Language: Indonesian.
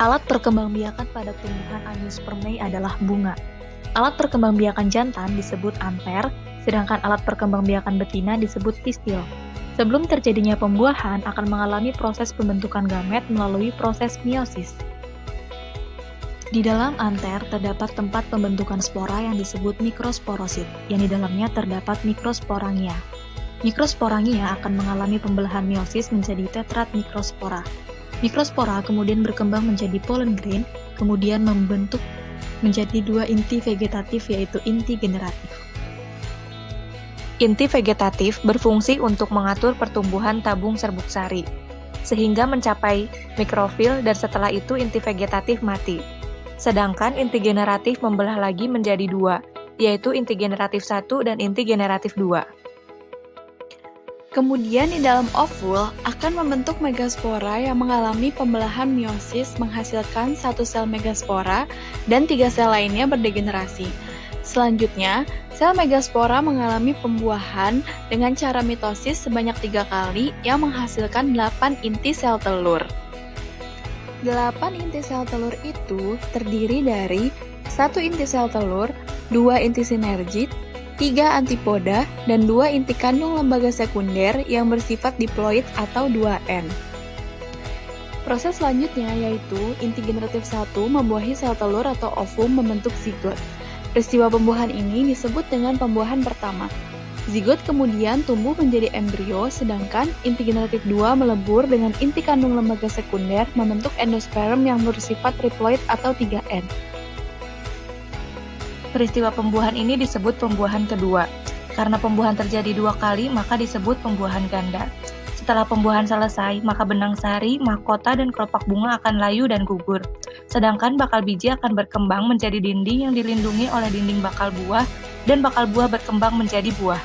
Alat perkembangbiakan pada tumbuhan Angiospermae adalah bunga. Alat perkembangbiakan jantan disebut anter, sedangkan alat perkembangbiakan betina disebut pistil. Sebelum terjadinya pembuahan akan mengalami proses pembentukan gamet melalui proses meiosis. Di dalam anter terdapat tempat pembentukan spora yang disebut mikrosporosit, yang di dalamnya terdapat mikrosporangia. Mikrosporangia akan mengalami pembelahan meiosis menjadi tetrat mikrospora. Mikrospora kemudian berkembang menjadi pollen grain, kemudian membentuk menjadi dua inti vegetatif yaitu inti generatif. Inti vegetatif berfungsi untuk mengatur pertumbuhan tabung serbuk sari, sehingga mencapai mikrofil dan setelah itu inti vegetatif mati. Sedangkan inti generatif membelah lagi menjadi dua, yaitu inti generatif 1 dan inti generatif 2. Kemudian di dalam ovul akan membentuk megaspora yang mengalami pembelahan meiosis menghasilkan satu sel megaspora dan 3 sel lainnya berdegenerasi. Selanjutnya, sel megaspora mengalami pembuahan dengan cara mitosis sebanyak 3 kali yang menghasilkan 8 inti sel telur. 8 inti sel telur itu terdiri dari 1 inti sel telur, 2 inti sinergit, 3 antipoda, dan 2 inti kandung lembaga sekunder yang bersifat diploid atau 2N. Proses selanjutnya yaitu inti generatif 1 membuahi sel telur atau ovum membentuk zigot. Peristiwa pembuahan ini disebut dengan pembuahan pertama. Zigot kemudian tumbuh menjadi embrio, sedangkan inti generatif 2 melebur dengan inti kandung lembaga sekunder membentuk endosperm yang bersifat triploid atau 3N. Peristiwa pembuahan ini disebut pembuahan kedua. Karena pembuahan terjadi 2 kali, maka disebut pembuahan ganda. Setelah pembuahan selesai, maka benang sari, mahkota, dan kelopak bunga akan layu dan gugur. Sedangkan bakal biji akan berkembang menjadi dinding yang dilindungi oleh dinding bakal buah, dan bakal buah berkembang menjadi buah.